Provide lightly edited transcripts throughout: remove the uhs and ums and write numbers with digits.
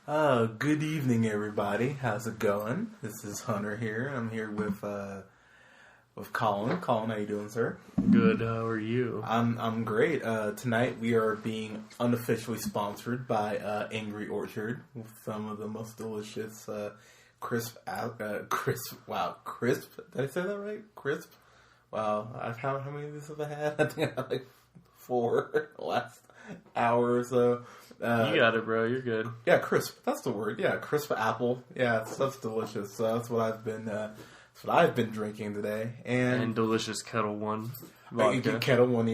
Good evening, everybody. How's it going? This is Hunter here. I'm here with Colin. Colin, how you doing, sir? Good. How are you? I'm great. Tonight we are being unofficially sponsored by Angry Orchard with some of the most delicious crisp. Wow, crisp. Did I say that right? Crisp. Wow. How many of these have I had? I think I had like 4 last hour or so. You got it, bro. You're good. Yeah, crisp. That's the word. Yeah, crisp apple. Yeah, stuff's delicious. So that's what I've been drinking today. And delicious Kettle One vodka. Kettle One,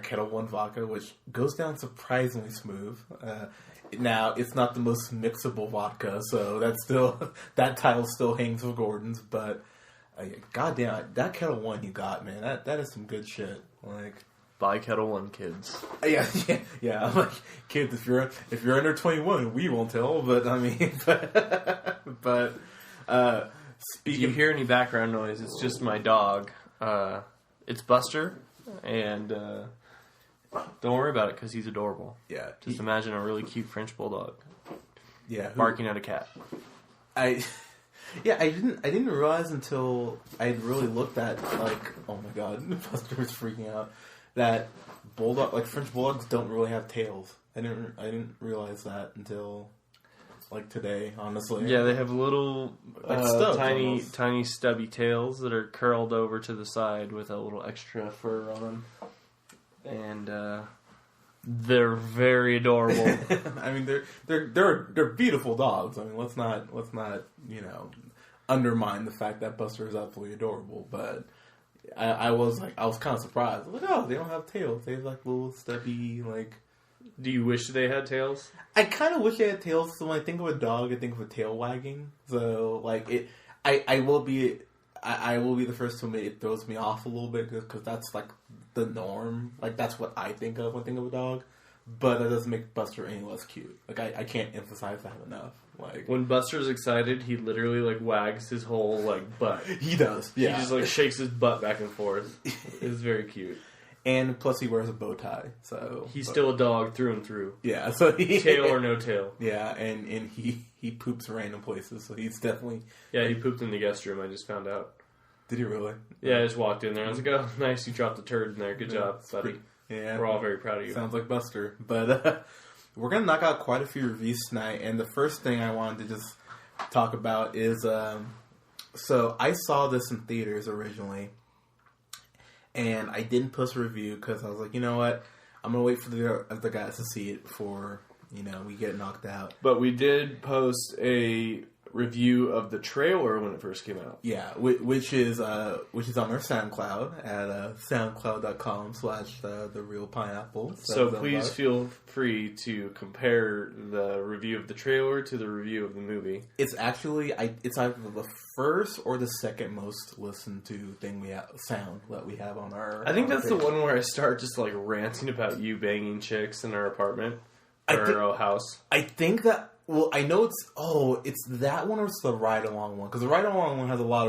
Kettle One vodka, which goes down surprisingly smooth. Now it's not the most mixable vodka, so that title still hangs with Gordon's. But goddamn, that Kettle One you got, man, that is some good shit. Like. Buy Kettle One, kids. Yeah. I'm like, kids, if you're under 21, we won't tell. But I mean, If you hear any background noise, it's just my dog. It's Buster, and don't worry about it because he's adorable. Yeah. Just imagine a really cute French bulldog. Yeah. Barking at a cat. I didn't realize until I really looked at, like, oh my god, Buster was freaking out, that French bulldogs don't really have tails. I didn't realize that until like today, honestly. Yeah, they have little tiny stubby tails that are curled over to the side with a little extra fur on them, and they're very adorable. I mean, they're beautiful dogs. I mean, let's not undermine the fact that Buster is absolutely adorable, but. I was kind of surprised. I was like, oh, they don't have tails. They have like little stubby, like. Do you wish they had tails? I kind of wish they had tails. So when I think of a dog, I think of a tail wagging. So like I will be the first to admit it throws me off a little bit because that's like the norm. Like that's what I think of when I think of a dog. But that doesn't make Buster any less cute. Like I can't emphasize that enough. Like when Buster's excited, he literally like wags his whole like butt. He does. Yeah. He just like shakes his butt back and forth. It's very cute. And plus he wears a bow tie. So he's still a dog through and through. Yeah. So tail or no tail. Yeah, and he poops random places. So he's definitely. Yeah, he pooped in the guest room. I just found out. Did he really? Yeah, I just walked in there. I was like, oh, nice, you dropped a turd in there. Good job, buddy. Yeah, we're all very proud of you. Sounds like Buster. But we're going to knock out quite a few reviews tonight. And the first thing I wanted to just talk about is... so I saw this in theaters originally. And I didn't post a review because I was like, you know what? I'm going to wait for the guys to see it before, we get knocked out. But we did post a review of the trailer when it first came out. Yeah, which is on our SoundCloud at soundcloud.com/therealpineapple. So please feel free to compare the review of the trailer to the review of the movie. It's actually it's either the first or the second most listened to sound that we have on our. I think that's the one where I start just like ranting about you banging chicks in our apartment or our house. I think that. Well, I know it's that one or it's the Ride Along one. Because the Ride Along one has a lot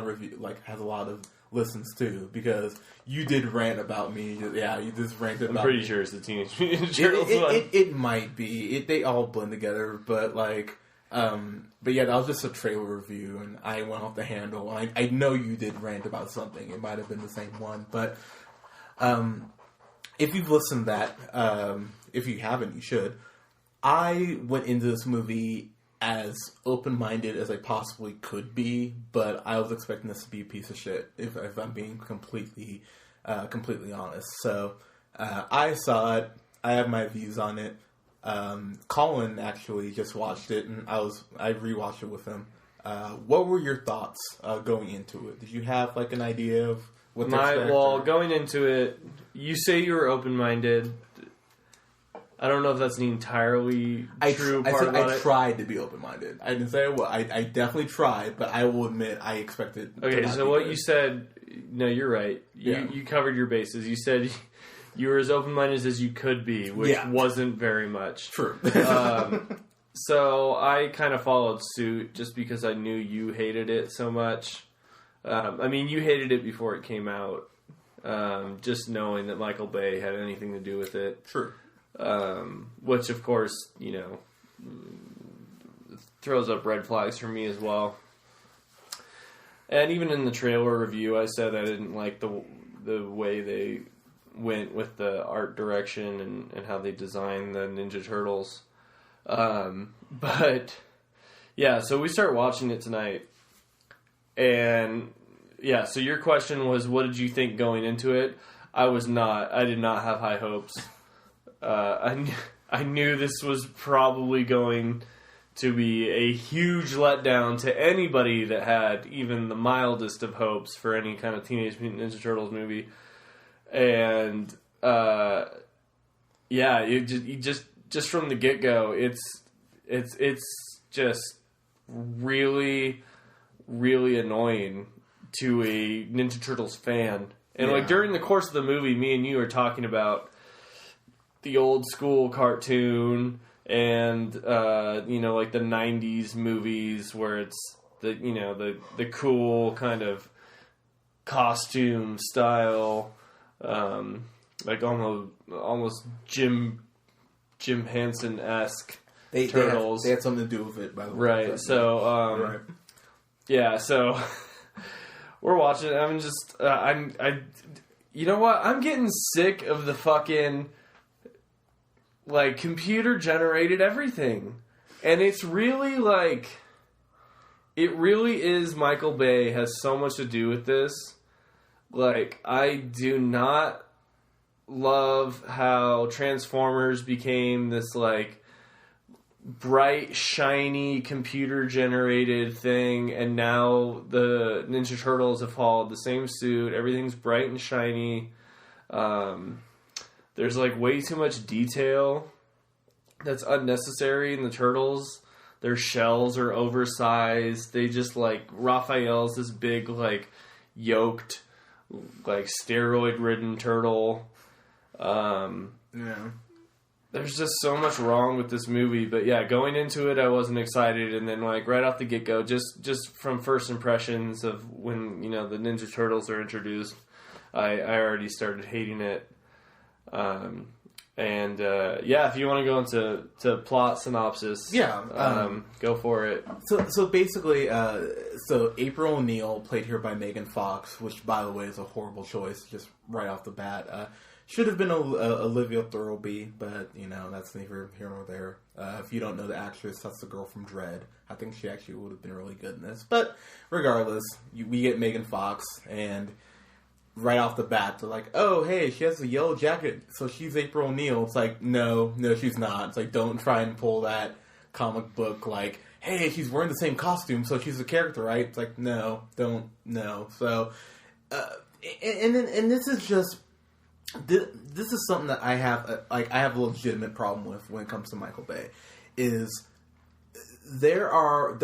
of listens too. Because you did rant about me. Yeah, you just ranted about me. I'm pretty sure it's the Teenage Mutant Ninja Turtles one. It might be. They all blend together. But yeah, that was just a trailer review. And I went off the handle. I know you did rant about something. It might have been the same one. But if you've listened to that, if you haven't, you should. I went into this movie as open-minded as I possibly could be, but I was expecting this to be a piece of shit, if I'm being completely honest. So, I saw it. I have my views on it. Colin actually just watched it, and I rewatched it with him. What were your thoughts going into it? Did you have like an idea of what to expect? Well, going into it, you say you were open-minded. I don't know if that's the entirely true part about it. I tried to be open-minded. I didn't say I was. I definitely tried, but I will admit I expected. Okay, so what you said, no, you're right. You covered your bases. You said you were as open-minded as you could be, which wasn't very much. True. So I kind of followed suit just because I knew you hated it so much. I mean, you hated it before it came out. Just knowing that Michael Bay had anything to do with it. True. Which, of course, throws up red flags for me as well. And even in the trailer review, I said I didn't like the way they went with the art direction and how they designed the Ninja Turtles. But yeah, so we start watching it tonight, and yeah, so your question was, what did you think going into it? I did not have high hopes. I knew this was probably going to be a huge letdown to anybody that had even the mildest of hopes for any kind of Teenage Mutant Ninja Turtles movie. And yeah, you just from the get go, it's just really, really annoying to a Ninja Turtles fan. And like during the course of the movie, me and you are talking about the old school cartoon and like the 90s movies where it's the cool kind of costume style, like almost Jim Henson-esque Turtles. They had something to do with it, by the way. Right. So right. Yeah, so we're watching it. I'm just you know what? I'm getting sick of the fucking like computer generated everything. And it's really like it really is Michael Bay has so much to do with this. Like, I do not love how Transformers became this like bright, shiny, computer-generated thing, and now the Ninja Turtles have followed the same suit. Everything's bright and shiny. There's, like, way too much detail that's unnecessary in the Turtles. Their shells are oversized. They just, like, Raphael's this big, like, yoked, like, steroid-ridden turtle. Yeah. There's just so much wrong with this movie, but yeah, going into it, I wasn't excited, and then like right off the get go, just from first impressions of when the Ninja Turtles are introduced, I already started hating it. Yeah, if you want to go into plot synopsis, go for it. So basically, so April O'Neil, played here by Megan Fox, which by the way is a horrible choice, just right off the bat. Should have been Olivia Thirlby, but, that's neither here nor there. If you don't know the actress, that's the girl from Dread. I think she actually would have been really good in this. But regardless, we get Megan Fox, and right off the bat, they're like, oh, hey, she has a yellow jacket, so she's April O'Neil. It's like, no, she's not. It's like, don't try and pull that comic book, like, hey, she's wearing the same costume, so she's a character, right? It's like, no. So, and this is just... This is something that I have a legitimate problem with when it comes to Michael Bay, is there are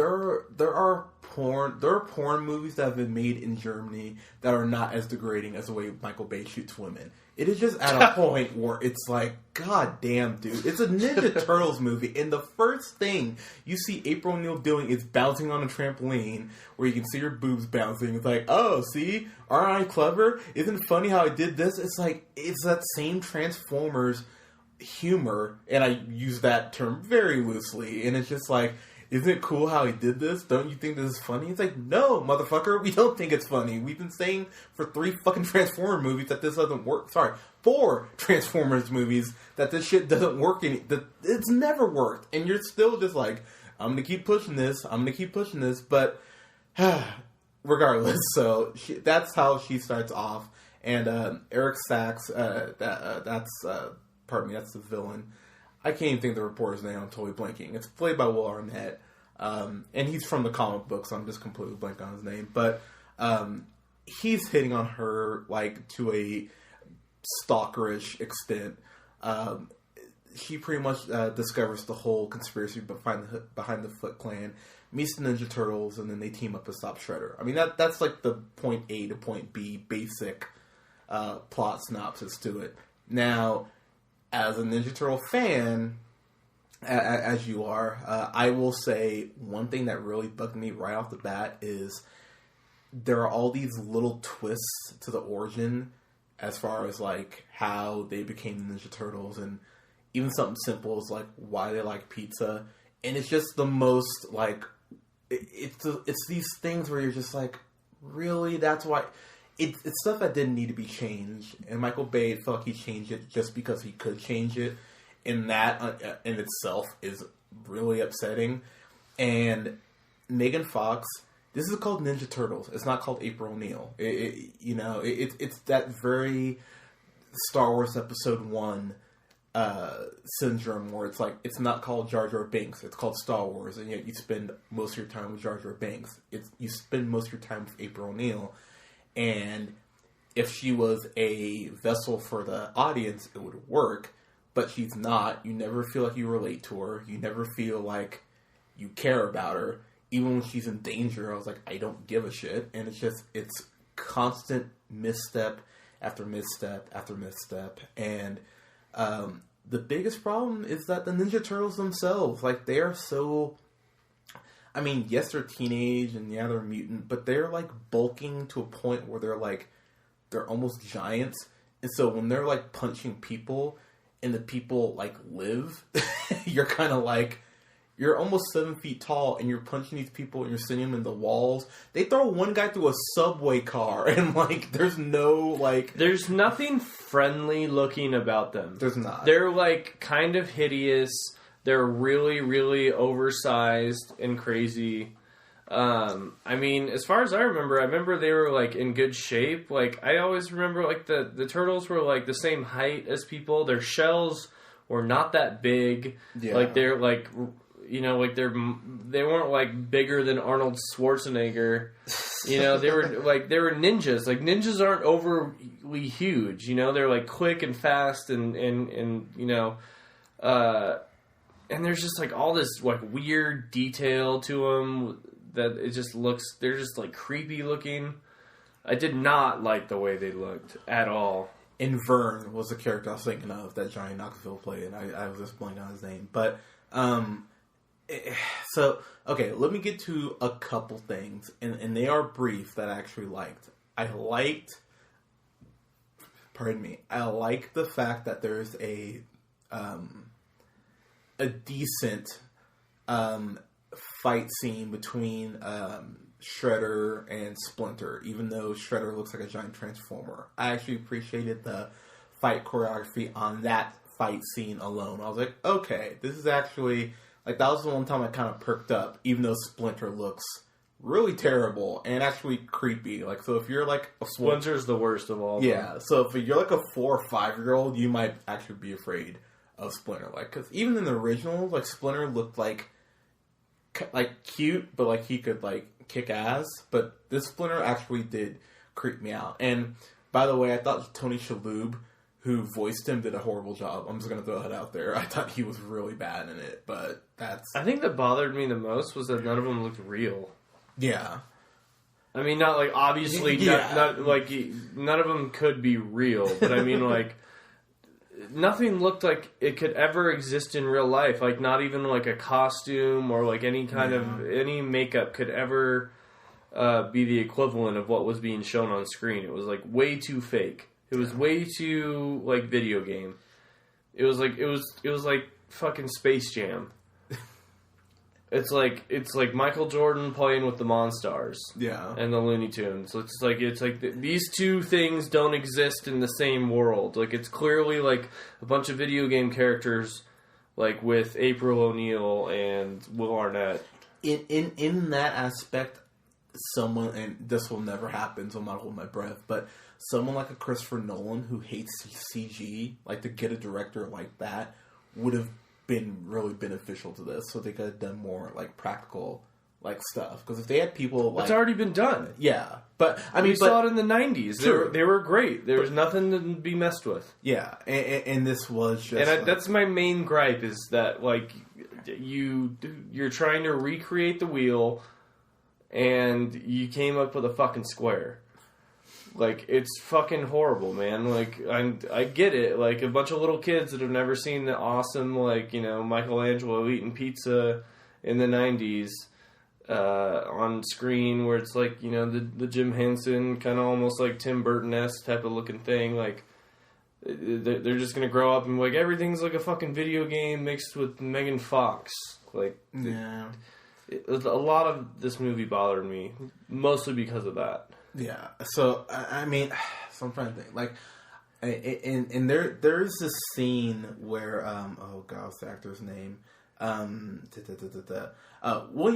porn movies that have been made in Germany that are not as degrading as the way Michael Bay shoots women. It is just at a point where it's like, god damn, dude, it's a Ninja Turtles movie, and the first thing you see April O'Neil doing is bouncing on a trampoline where you can see her boobs bouncing. It's like, oh, see, aren't I clever? Isn't it funny how I did this? It's like, it's that same Transformers humor, and I use that term very loosely, and it's just like, isn't it cool how he did this? Don't you think this is funny? It's like, no, motherfucker, we don't think it's funny. We've been saying for 3 fucking Transformers movies that this doesn't work. Sorry, 4 Transformers movies that this shit doesn't work. It's never worked. And you're still just like, I'm going to keep pushing this. But regardless, so that's how she starts off. And Eric Sachs, that's the villain. I can't even think of the reporter's name. I'm totally blanking. It's played by Will Arnett. And he's from the comic book, so I'm just completely blank on his name. But he's hitting on her, like, to a stalkerish extent. She pretty much discovers the whole conspiracy behind the Foot Clan, meets the Ninja Turtles, and then they team up to stop Shredder. I mean, that's like the point A to point B basic plot synopsis to it. Now, as a Ninja Turtle fan, as you are, I will say one thing that really bugged me right off the bat is there are all these little twists to the origin as far as like how they became the Ninja Turtles, and even something simple as like why they like pizza. And it's just the most, like, it's these things where you're just like, really? That's why... It's stuff that didn't need to be changed. And Michael Bay felt like he changed it just because he could change it. And that, in itself, is really upsetting. And Megan Fox... This is called Ninja Turtles. It's not called April O'Neil. It's that very Star Wars Episode 1 syndrome where it's like, it's not called Jar Jar Binks. It's called Star Wars. And yet you spend most of your time with Jar Jar Binks. You spend most of your time with April O'Neil. And if she was a vessel for the audience, it would work. But she's not. You never feel like you relate to her. You never feel like you care about her. Even when she's in danger, I was like, I don't give a shit. And it's constant misstep after misstep after misstep. And the biggest problem is that the Ninja Turtles themselves, like, they are so... I mean, yes, they're teenage and yeah, they're mutant, but they're, like, bulking to a point where they're almost giants. And so when they're, like, punching people and the people, like, live, you're kind of like... You're almost 7 feet tall, and you're punching these people, and you're sending them in the walls. They throw one guy through a subway car, and, like, there's no, like... There's nothing friendly looking about them. There's not. They're, like, kind of hideous. They're really, really oversized and crazy. I mean, as far as I remember they were, like, in good shape. Like, I always remember, like, the turtles were, like, the same height as people. Their shells were not that big. Yeah. Like, they're, like... You know, like, they weren't, like, bigger than Arnold Schwarzenegger. You know, they were ninjas. Like, ninjas aren't overly huge, you know? They're, like, quick and fast and you know... and there's just, like, all this, like, weird detail to them that it just looks... They're just, like, creepy looking. I did not like the way they looked at all. And Vern was the character I was thinking of that Johnny Knoxville played, and I was just blanking on his name. But, so, okay, let me get to a couple things, and they are brief that I actually liked. I liked the fact that there's a decent fight scene between Shredder and Splinter, even though Shredder looks like a giant transformer. I actually appreciated the fight choreography on that fight scene alone. I was like, okay, this is actually... Like, that was the one time I kind of perked up, even though Splinter looks really terrible and actually creepy. Like, so if you're like a... Splinter's the worst of all. Yeah, so if you're like a 4 or 5-year-old, you might actually be afraid of Splinter. Like, because even in the originals, like, Splinter looked like cute, but like he could like kick ass. But this Splinter actually did creep me out. And by the way, I thought Tony Shalhoub, who voiced him, did a horrible job. I'm just going to throw that out there. I thought he was really bad in it, but that's... I think that bothered me the most was that none of them looked real. Yeah. I mean, not like, obviously, not like, none of them could be real, but I mean, like, nothing looked like it could ever exist in real life. Like, not even like a costume or like any kind of, any makeup could ever be the equivalent of what was being shown on screen. It was like way too fake. It was way too, like, video game. It was like fucking Space Jam. It's like Michael Jordan playing with the Monstars. Yeah. And the Looney Tunes. It's like these two things don't exist in the same world. Like, it's clearly, like, a bunch of video game characters, like, with April O'Neil and Will Arnett. In that aspect, someone, and this will never happen, so I'm not holding my breath, but someone like a Christopher Nolan who hates CG, like, to get a director like that would have been really beneficial to this, so they could have done more, like, practical, like, stuff. Because if they had people like... It's already been done. Yeah. But, I mean... We saw it in the 90s. They were great. There was nothing to be messed with. Yeah. And this was just... And that's my main gripe, is that, like, you're trying to recreate the wheel, and you came up with a fucking square. Like, it's fucking horrible, man. Like, I get it. Like, a bunch of little kids that have never seen the awesome, like, you know, Michelangelo eating pizza in the 90s on screen, where it's like, you know, the Jim Henson, kind of almost like Tim Burton-esque type of looking thing. Like, they're just going to grow up and, like, everything's like a fucking video game mixed with Megan Fox. Like, yeah. A lot of this movie bothered me, mostly because of that. Yeah. So I mean, so I'm trying to think. Like, and there's this scene where oh god, what's the actor's name? William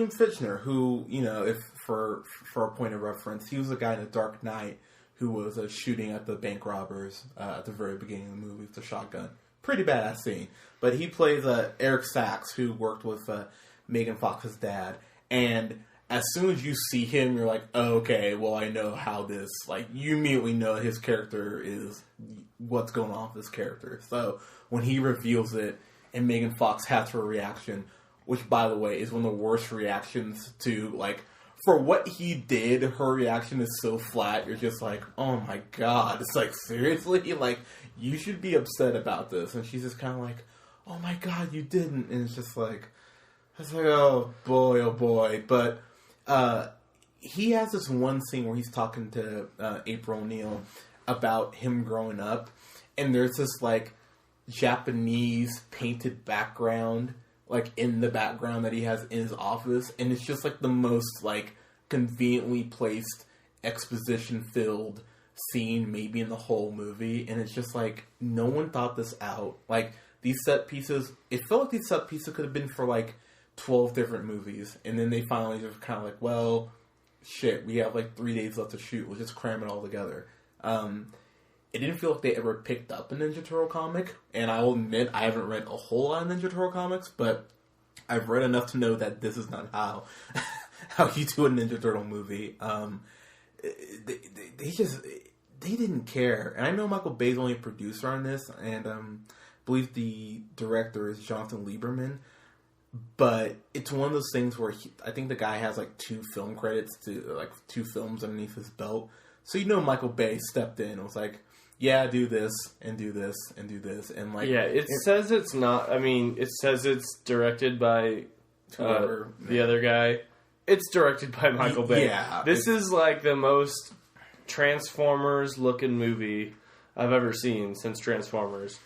Fichtner, who, you know, if for a point of reference, he was the guy in The Dark Knight who was shooting at the bank robbers at the very beginning of the movie with the shotgun. Pretty badass scene. But he plays Eric Sachs, who worked with Megan Fox's dad. And as soon as you see him, you're like, oh, okay, well, I know how this... Like, you immediately know his character is... What's going on with this character. So, when he reveals it, and Megan Fox has her reaction, which, by the way, is one of the worst reactions to, like... For what he did, her reaction is so flat, you're just like, oh my god. It's like, seriously? Like, you should be upset about this. And she's just kind of like, oh my god, you didn't. And it's just like, oh boy. But he has this one scene where he's talking to April O'Neil about him growing up. And there's this, like, Japanese painted background, like, in the background that he has in his office, and it's just, like, the most, like, conveniently placed, exposition-filled scene maybe in the whole movie, and it's just, like, no one thought this out. Like, these set pieces, it felt like these set pieces could have been for, like, 12 different movies, and then they finally just kind of like, well, shit, we have, like, 3 days left to shoot, we'll just cram it all together. It didn't feel like they ever picked up a Ninja Turtle comic, and I will admit I haven't read a whole lot of Ninja Turtle comics, but I've read enough to know that this is not how you do a Ninja Turtle movie. They didn't care, and I know Michael Bay's only a producer on this, and I believe the director is Jonathan Lieberman, but it's one of those things where I think the guy has like 2 film credits to like 2 films underneath his belt, so you know Michael Bay stepped in and was like, yeah, do this, and do this, and do this, and like... Yeah, it says it's not... I mean, it says it's directed by the other guy. It's directed by Michael Bay. Yeah. This is like the most Transformers-looking movie I've ever seen since Transformers.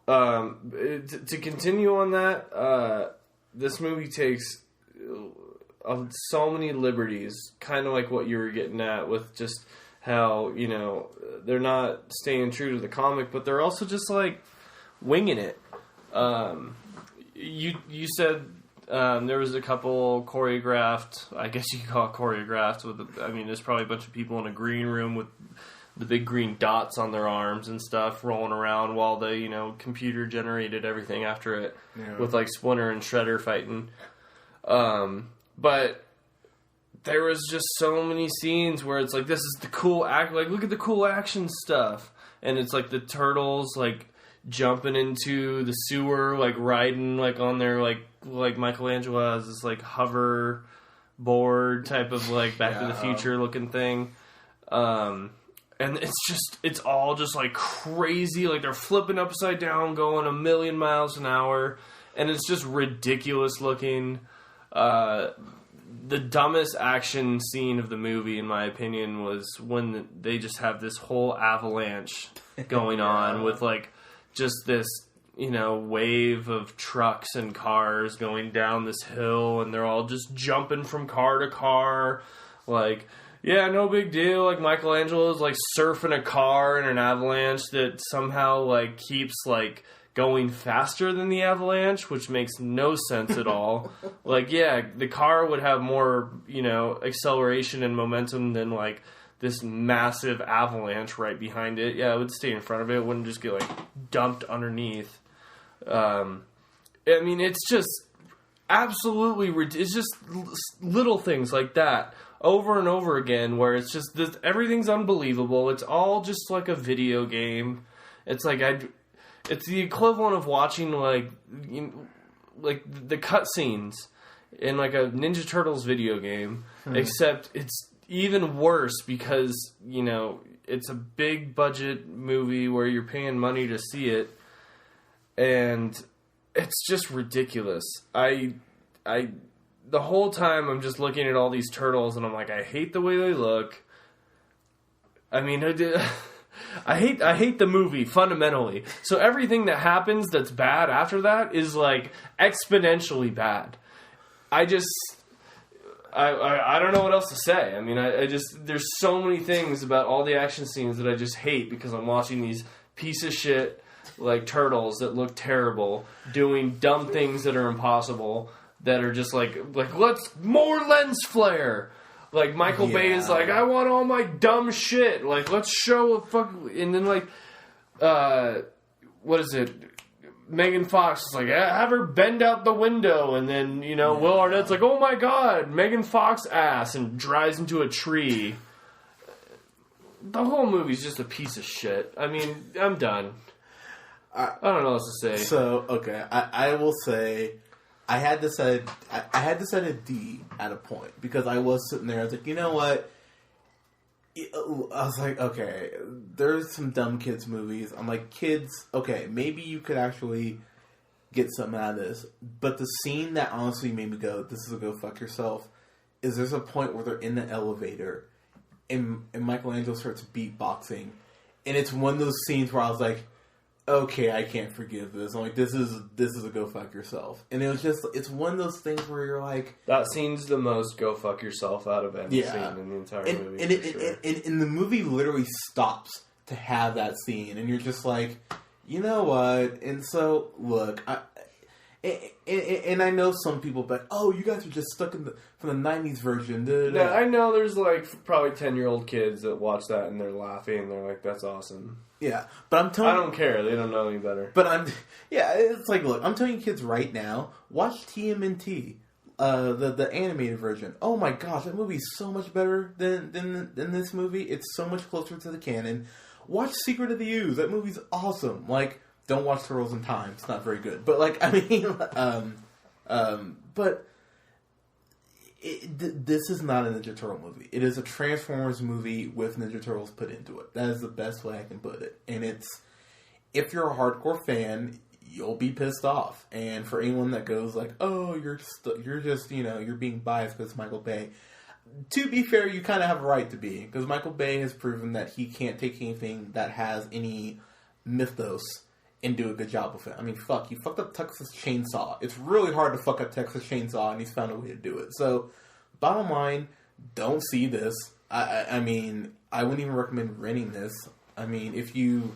To continue on that, this movie takes so many liberties, kind of like what you were getting at with just... how, you know, they're not staying true to the comic, but they're also just, like, winging it. You said there was a couple choreographed, I guess you could call it choreographed, there's probably a bunch of people in a green room with the big green dots on their arms and stuff rolling around while the, you know, computer generated everything after it with, like, Splinter and Shredder fighting. But... there was just so many scenes where it's like, this is the cool act, like, look at the cool action stuff. And it's like the turtles, like, jumping into the sewer, like, riding, like, on their, like Michelangelo has this, like, hover board type of, like, Back to the Future looking thing. And it's all just, like, crazy. Like, they're flipping upside down, going 1,000,000 miles an hour. And it's just ridiculous looking. The dumbest action scene of the movie, in my opinion, was when they just have this whole avalanche going on with, like, just this, you know, wave of trucks and cars going down this hill, and they're all just jumping from car to car. Like, yeah, no big deal. Like, Michelangelo's, like, surfing a car in an avalanche that somehow, like, keeps, like... going faster than the avalanche, which makes no sense at all. Like, yeah, the car would have more, you know, acceleration and momentum than, like, this massive avalanche right behind it. Yeah, it would stay in front of it. It wouldn't just get, like, dumped underneath. I mean, it's just absolutely... it's just little things like that over and over again where it's just... everything's unbelievable. It's all just like a video game. It's like... it's the equivalent of watching, like, like the cutscenes in, like, a Ninja Turtles video game, except it's even worse because, you know, it's a big budget movie where you're paying money to see it, and it's just ridiculous. The whole time I'm just looking at all these turtles, and I'm like, I hate the way they look. I mean, I hate the movie fundamentally. So everything that happens that's bad after that is like exponentially bad. I don't know what else to say. I mean, I just there's so many things about all the action scenes that I just hate because I'm watching these piece of shit like turtles that look terrible doing dumb things that are impossible that are just like let's more lens flare. Like, Michael Bay is like, I want all my dumb shit. Like, let's show a fuck... And then, like, what is it? Megan Fox is like, have her bend out the window. And then, you know, Will Arnett's like, oh my god, Megan Fox ass. And drives into a tree. The whole movie's just a piece of shit. I mean, I'm done. I don't know what else to say. So, okay, I will say... I had to set a D at a point because I was sitting there. I was like, you know what? I was like, okay, there's some dumb kids movies. I'm like, kids, okay, maybe you could actually get something out of this. But the scene that honestly made me go, this is a go fuck yourself, is there's a point where they're in the elevator and Michelangelo starts beatboxing, and it's one of those scenes where I was like, okay, I can't forgive this. I'm like, this is a go fuck yourself. And it was just, it's one of those things where you're like... That scene's the most go fuck yourself out of any scene in the entire movie. And the movie literally stops to have that scene. And you're just like, you know what? And so, look, and I know some people, but, oh, you guys are just stuck from the 90s version. Yeah, I know there's like probably 10-year-old kids that watch that and they're laughing and they're like, that's awesome. Yeah, but I'm telling I don't care. They don't know any better. But it's like, look, I'm telling you kids right now, watch TMNT, the animated version. Oh my gosh, that movie is so much better than this movie. It's so much closer to the canon. Watch Secret of the Ooze. That movie's awesome. Like, don't watch Turtles in Time. It's not very good. But like, I mean, but this is not a Ninja Turtle movie. It is a Transformers movie with Ninja Turtles put into it. That is the best way I can put it. And it's, if you're a hardcore fan, you'll be pissed off. And for anyone that goes like, oh, you're just, you know, you're being biased because it's Michael Bay. To be fair, you kind of have a right to be. Because Michael Bay has proven that he can't take anything that has any mythos and do a good job with it. I mean, fuck, you fucked up Texas Chainsaw. It's really hard to fuck up Texas Chainsaw, and he's found a way to do it. So, bottom line, don't see this. I mean, I wouldn't even recommend renting this. I mean, if you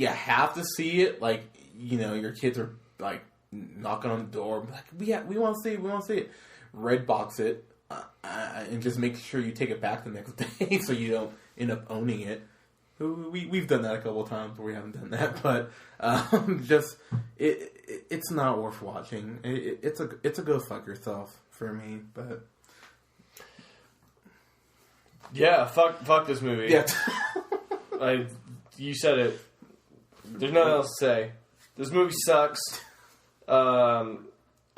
have to see it, like, you know, your kids are, like, knocking on the door, like, we want to see it, Redbox it, and just make sure you take it back the next day so you don't end up owning it. We've done that a couple of times where we haven't done that, but just it's not worth watching. It's a go fuck yourself for me, but yeah, fuck this movie. Yeah, you said it. There's nothing else to say. This movie sucks. I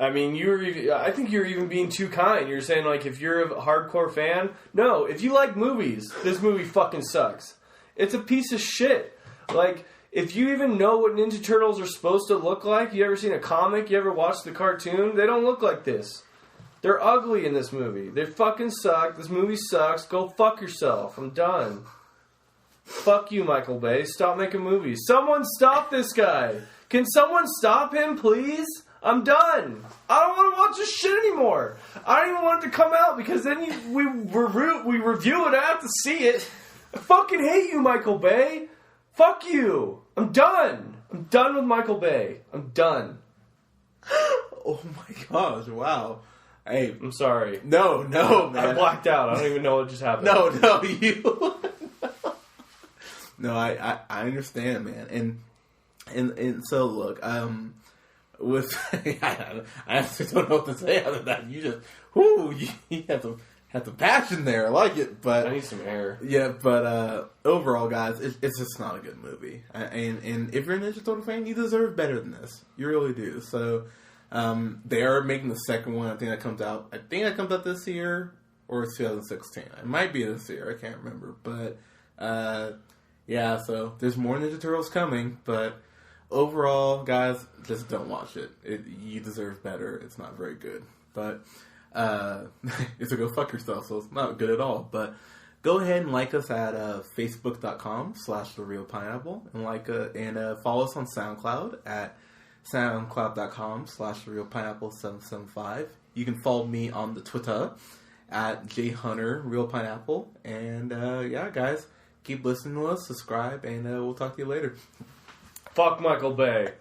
mean, I think you're even being too kind. You're saying like if you're a hardcore fan, no. If you like movies, this movie fucking sucks. It's a piece of shit. Like, if you even know what Ninja Turtles are supposed to look like, you ever seen a comic, you ever watched the cartoon, they don't look like this. They're ugly in this movie. They fucking suck. This movie sucks. Go fuck yourself. I'm done. Fuck you, Michael Bay. Stop making movies. Someone stop this guy. Can someone stop him, please? I'm done. I don't want to watch this shit anymore. I don't even want it to come out because then we review it. I have to see it. I fucking hate you, Michael Bay. Fuck you. I'm done. I'm done with Michael Bay. I'm done. Oh my gosh, wow. Hey, I'm sorry. No, man. I blacked out. I don't even know what just happened. No, you. No, I understand, man. And so, look, with... I actually don't know what to say other than that. You just... you have the passion there. I like it, but... I need some air. Yeah, but overall, guys, it's just not a good movie. And if you're a Ninja Turtle fan, you deserve better than this. You really do. So, they are making the second one. I think that comes out this year, or it's 2016. It might be this year. I can't remember. But, yeah, so there's more Ninja Turtles coming, but overall, guys, just don't watch it. You deserve better. It's not very good. But... it's a go fuck yourself, so it's not good at all. But go ahead and like us at facebook.com/therealpineapple and follow us on SoundCloud at soundcloud.com/therealpineapple775. You can follow me on the Twitter at jhunterrealpineapple. And yeah, guys, keep listening to us, subscribe, and we'll talk to you later. Fuck Michael Bay.